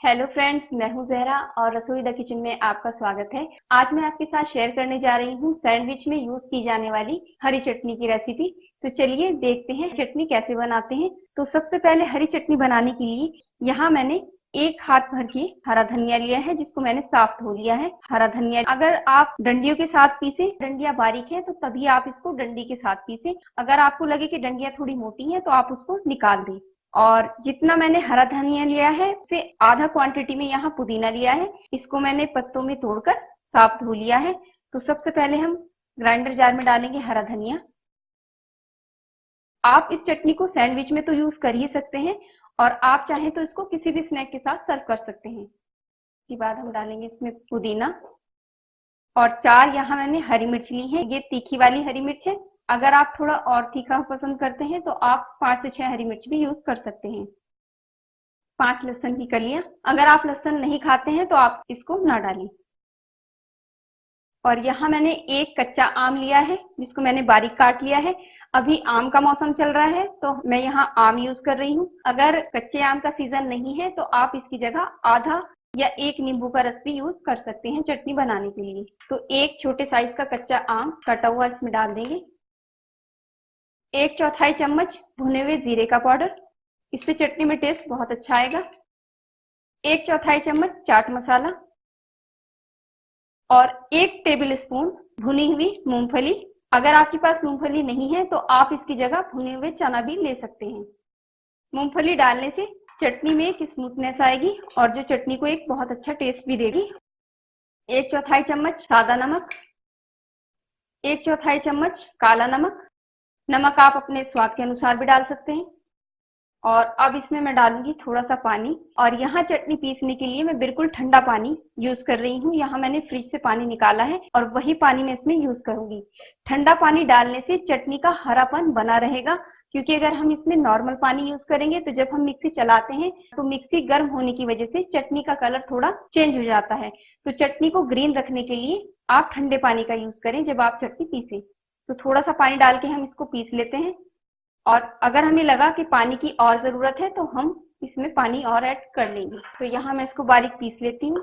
Hello friends, मैं हूं जहरा और रसोई द किचन में आपका स्वागत है। आज मैं आपके साथ शेयर करने जा रही हूं सैंडविच में यूज की जाने वाली हरी चटनी की रेसिपी। तो चलिए देखते हैं चटनी कैसे बनाते हैं। तो सबसे पहले हरी चटनी बनाने के लिए यहाँ मैंने एक हाथ भर के हरा धनिया लिया है, जिसको मैंने साफ धो लिया है। हरा धनिया अगर आप डंडियों के साथ पीसे, डंडियां बारीक है तो तभी आप इसको डंडी के साथ पीसे। अगर आपको लगे कि डंडियां थोड़ी मोटी है तो आप उसको निकाल दें। और जितना मैंने हरा धनिया लिया है उससे आधा क्वांटिटी में यहाँ पुदीना लिया है। इसको मैंने पत्तों में तोड़कर साफ धो लिया है। तो सबसे पहले हम ग्राइंडर जार में डालेंगे हरा धनिया। आप इस चटनी को सैंडविच में तो यूज कर ही सकते हैं और आप चाहें तो इसको किसी भी स्नैक के साथ सर्व कर सकते हैं। इसके बाद हम डालेंगे इसमें पुदीना और 4 यहाँ मैंने हरी मिर्च ली है। ये तीखी वाली हरी मिर्च है। अगर आप थोड़ा और तीखा पसंद करते हैं तो आप 5 से 6 हरी मिर्च भी यूज कर सकते हैं। 5 लहसुन की कलियां। अगर आप लहसुन नहीं खाते हैं तो आप इसको ना डालें। और यहाँ मैंने एक कच्चा आम लिया है, जिसको मैंने बारीक काट लिया है। अभी आम का मौसम चल रहा है तो मैं यहाँ आम यूज कर रही हूँ। अगर कच्चे आम का सीजन नहीं है तो आप इसकी जगह आधा या 1 नींबू का रस भी यूज कर सकते हैं चटनी बनाने के लिए। तो एक छोटे साइज का कच्चा आम कटा हुआ इसमें डाल देंगे। 1/4 चम्मच भुने हुए जीरे का पाउडर, इससे चटनी में टेस्ट बहुत अच्छा आएगा। 1/4 चम्मच चाट मसाला और 1 टेबल स्पून भुनी हुई मूंगफली। अगर आपके पास मूंगफली नहीं है तो आप इसकी जगह भुने हुए चना भी ले सकते हैं। मूंगफली डालने से चटनी में एक स्मूथनेस आएगी और जो चटनी को एक बहुत अच्छा टेस्ट भी देगी। 1/4 चम्मच सादा नमक, 1/4 चम्मच काला नमक। नमक आप अपने स्वाद के अनुसार भी डाल सकते हैं। और अब इसमें मैं डालूंगी थोड़ा सा पानी। और यहाँ चटनी पीसने के लिए मैं बिल्कुल ठंडा पानी यूज कर रही हूँ। यहाँ मैंने फ्रिज से पानी निकाला है और वही पानी मैं इसमें यूज करूंगी। ठंडा पानी डालने से चटनी का हरापन बना रहेगा, क्योंकि अगर हम इसमें नॉर्मल पानी यूज करेंगे तो जब हम मिक्सी चलाते हैं तो मिक्सी गर्म होने की वजह से चटनी का कलर थोड़ा चेंज हो जाता है। तो चटनी को ग्रीन रखने के लिए आप ठंडे पानी का यूज करें जब आप चटनी पीसें। तो थोड़ा सा पानी डाल के हम इसको पीस लेते हैं। और अगर हमें लगा कि पानी की और जरूरत है तो हम इसमें पानी और ऐड कर लेंगे। तो यहाँ मैं इसको बारीक पीस लेती हूँ।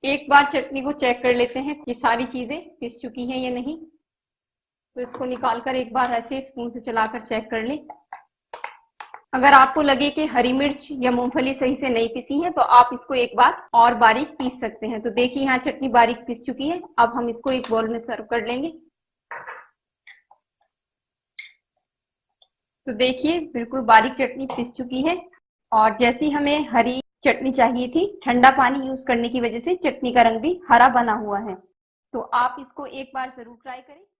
एक बार चटनी को चेक कर लेते हैं कि सारी चीजें पिस चुकी हैं या नहीं। तो इसको निकालकर एक बार ऐसे स्पून से चलाकर चेक कर लें। अगर आपको लगे कि हरी मिर्च या मूंगफली सही से नहीं पिसी है तो आप इसको एक बार और बारीक पीस सकते हैं। तो देखिए यहाँ चटनी बारीक पिस चुकी है। अब हम इसको एक बाउल में सर्व कर लेंगे। तो देखिए बिल्कुल बारीक चटनी पिस चुकी है और जैसी हमें हरी चटनी चाहिए थी, ठंडा पानी यूज करने की वजह से चटनी का रंग भी हरा बना हुआ है। तो आप इसको एक बार जरूर ट्राई करें।